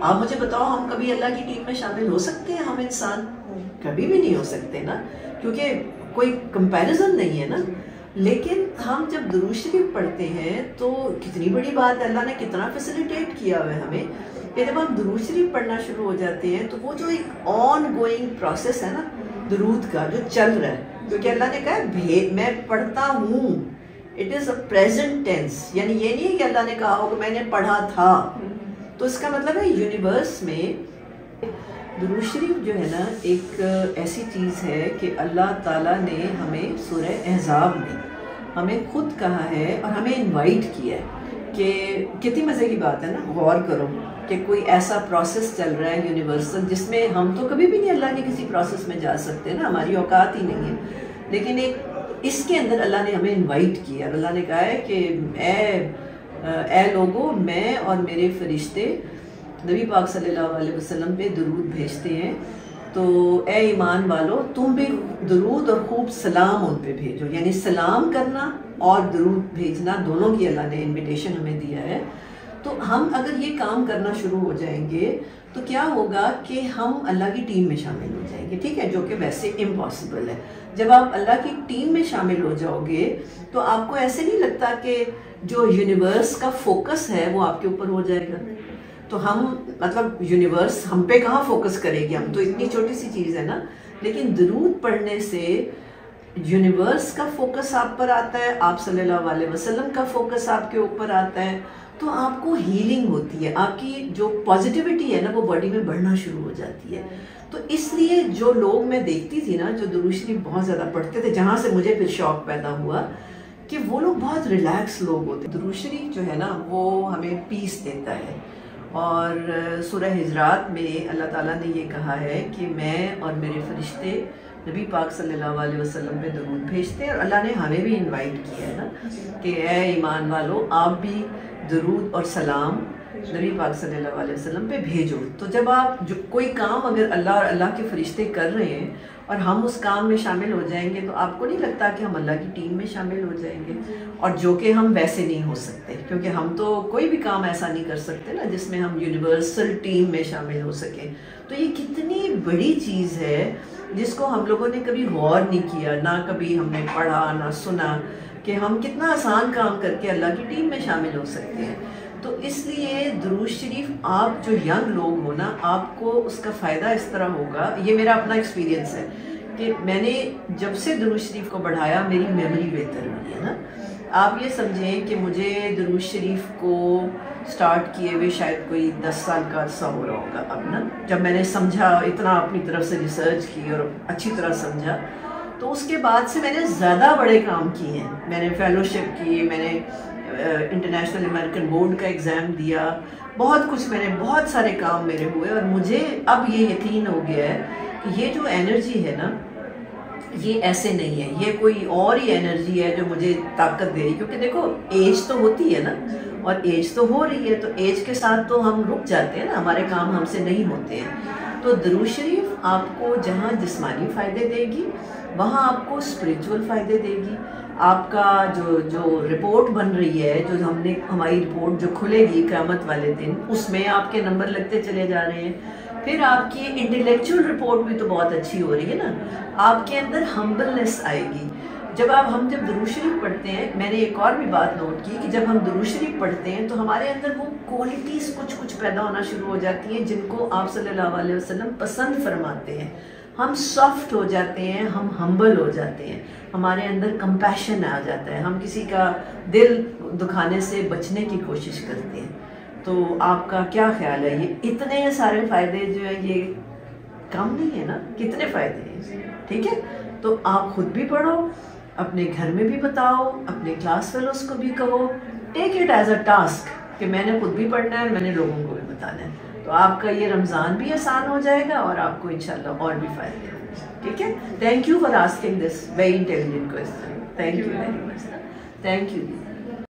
آپ مجھے بتاؤ ہم کبھی اللہ کی ٹیم میں شامل ہو سکتے ہیں؟ ہم انسان کبھی بھی نہیں ہو سکتے نا، کیونکہ کوئی کمپیریزن نہیں ہے نا. لیکن ہم جب درود شریف پڑھتے ہیں تو کتنی بڑی بات ہے، اللہ نے کتنا فیسیلیٹیٹ کیا ہوا ہے ہمیں کہ جب ہم درود شریف پڑھنا شروع ہو جاتے ہیں تو وہ جو ایک آن گوئنگ پروسیس ہے نا درود کا جو چل رہا ہے، کیونکہ اللہ نے کہا ہے میں پڑھتا ہوں، it is a present tense, یعنی یہ نہیں ہے کہ اللہ نے کہا ہو کہ میں نے پڑھا تھا. تو اس کا مطلب ہے یونیورس میں درود شریف جو ہے نا ایک ایسی چیز ہے کہ اللہ تعالیٰ نے ہمیں سورہ احزاب میں ہمیں خود کہا ہے اور ہمیں انوائٹ کیا ہے کہ کتنی مزے کی بات ہے نا. غور کرو کہ کوئی ایسا پروسیس چل رہا ہے یونیورسل جس میں ہم تو کبھی بھی نہیں اللہ کے کسی پروسیس میں جا سکتے نا، ہماری اوقات ہی نہیں ہے، لیکن ایک اس کے اندر اللہ نے ہمیں انوائٹ کیا. اللہ نے کہا ہے کہ اے لوگو، میں اور میرے فرشتے نبی پاک صلی اللہ علیہ وسلم پہ درود بھیجتے ہیں، تو اے ایمان والو تم بھی درود اور خوب سلام ان پہ بھیجو. یعنی سلام کرنا اور درود بھیجنا دونوں کی اللہ نے انویٹیشن ہمیں دیا ہے. تو ہم اگر یہ کام کرنا شروع ہو جائیں گے تو کیا ہوگا کہ ہم اللہ کی ٹیم میں شامل ہو جائیں گے، ٹھیک ہے، جو کہ ویسے امپاسبل ہے. جب آپ اللہ کی ٹیم میں شامل ہو جاؤ گے تو آپ کو ایسے نہیں لگتا کہ جو یونیورس کا فوکس ہے وہ آپ کے اوپر ہو جائے گا. تو ہم مطلب یونیورس ہم پہ کہاں فوکس کرے گی، ہم تو اتنی چھوٹی سی چیز ہے نا. لیکن درود پڑھنے سے یونیورس کا فوکس آپ پر آتا ہے، آپ صلی اللہ علیہ وسلم کا فوکس آپ کے اوپر آتا ہے، تو آپ کو ہیلنگ ہوتی ہے، آپ کی جو پازیٹیوٹی ہے نا وہ باڈی میں بڑھنا شروع ہو جاتی ہے. تو اس لیے جو لوگ میں دیکھتی تھی نا جو درود شریف بہت زیادہ پڑھتے تھے، جہاں سے مجھے پھر شوق پیدا ہوا کہ وہ لوگ بہت ریلیکس لوگ ہوتے. درود شریف جو ہے نا وہ ہمیں پیس دیتا ہے. اور سورہ حجرات میں اللہ تعالیٰ نے یہ کہا ہے کہ میں اور میرے فرشتے نبی پاک صلی اللہ علیہ وسلم پہ درود بھیجتے ہیں، اور اللہ نے ہمیں بھی انوائٹ کیا ہے نا کہ اے ایمان والو آپ بھی درود اور سلام نبی پاک صلی اللہ علیہ وسلم پہ بھیجو. تو جب آپ جو کوئی کام اگر اللہ اور اللہ کے فرشتے کر رہے ہیں اور ہم اس کام میں شامل ہو جائیں گے تو آپ کو نہیں لگتا کہ ہم اللہ کی ٹیم میں شامل ہو جائیں گے، اور جو کہ ہم ویسے نہیں ہو سکتے، کیونکہ ہم تو کوئی بھی کام ایسا نہیں کر سکتے نا جس میں ہم یونیورسل ٹیم میں شامل ہو سکیں. تو یہ کتنی بڑی چیز ہے جس کو ہم لوگوں نے کبھی غور نہیں کیا، نہ کبھی ہم نے پڑھا نہ سنا کہ ہم کتنا آسان کام کر کے اللہ کی ٹیم میں شامل ہو سکتے ہیں. تو اس لیے درود شریف آپ جو ینگ لوگ ہو نا آپ کو اس کا فائدہ اس طرح ہوگا. یہ میرا اپنا ایکسپیرینس ہے کہ میں نے جب سے درود شریف کو بڑھایا میری میموری بہتر ہوئی ہے نا. آپ یہ سمجھیں کہ مجھے درود شریف کو سٹارٹ کیے ہوئے شاید کوئی 10 سال کا عرصہ ہو رہا ہوگا اب نا. جب میں نے سمجھا، اتنا اپنی طرف سے ریسرچ کی اور اچھی طرح سمجھا، تو اس کے بعد سے میں نے زیادہ بڑے کام کیے ہیں. میں نے فیلوشپ کی، میں نے انٹرنیشنل امریکن بورڈ کا ایگزام دیا، بہت کچھ میں نے، بہت سارے کام میرے ہوئے، اور مجھے اب یہ یقین ہو گیا ہے کہ یہ جو انرجی ہے نا یہ ایسے نہیں ہے، یہ کوئی اور ہی انرجی ہے جو مجھے طاقت دے رہی. کیونکہ دیکھو ایج تو ہوتی ہے نا، اور ایج تو ہو رہی ہے، تو ایج کے ساتھ تو ہم رک جاتے ہیں نا، ہمارے کام ہم سے نہیں ہوتے ہیں. تو درود شریف آپ کو جہاں جسمانی فائدے دے گی وہاں آپ کو اسپریچول فائدے دے گی. آپ کا جو رپورٹ بن رہی ہے، جو ہماری رپورٹ جو کھلے گی قیامت والے دن، اس میں آپ کے نمبر لگتے چلے جا رہے ہیں. پھر آپ کی انٹلیکچوئل رپورٹ بھی تو بہت اچھی ہو رہی ہے نا. آپ کے اندر ہمبلنس آئے گی. ہم جب درود شریف پڑھتے ہیں، میں نے ایک اور بھی بات نوٹ کی کہ جب ہم درود شریف پڑھتے ہیں تو ہمارے اندر وہ کوالٹیز کچھ پیدا ہونا شروع ہو جاتی ہیں جن کو آپ صلی اللہ علیہ وسلم پسند فرماتے ہیں. ہم سافٹ ہو جاتے ہیں، ہم ہمبل ہو جاتے ہیں، ہمارے اندر کمپیشن آ جاتا ہے، ہم کسی کا دل دکھانے سے بچنے کی کوشش کرتے ہیں. تو آپ کا کیا خیال ہے؟ یہ اتنے سارے فائدے جو ہیں یہ کم نہیں ہے نا، کتنے فائدے ہیں. ٹھیک ہے، تو آپ خود بھی پڑھو، اپنے گھر میں بھی بتاؤ، اپنے کلاس فیلوز کو بھی کہو. Take it as a task کہ میں نے خود بھی پڑھنا ہے اور میں نے لوگوں کو بھی بتانا ہے. تو آپ کا یہ رمضان بھی آسان ہو جائے گا اور آپ کو انشاءاللہ اور بھی فائدے ہوں گے. ٹھیک ہے، thank you for asking this very intelligent question. Thank you very much. Thank you.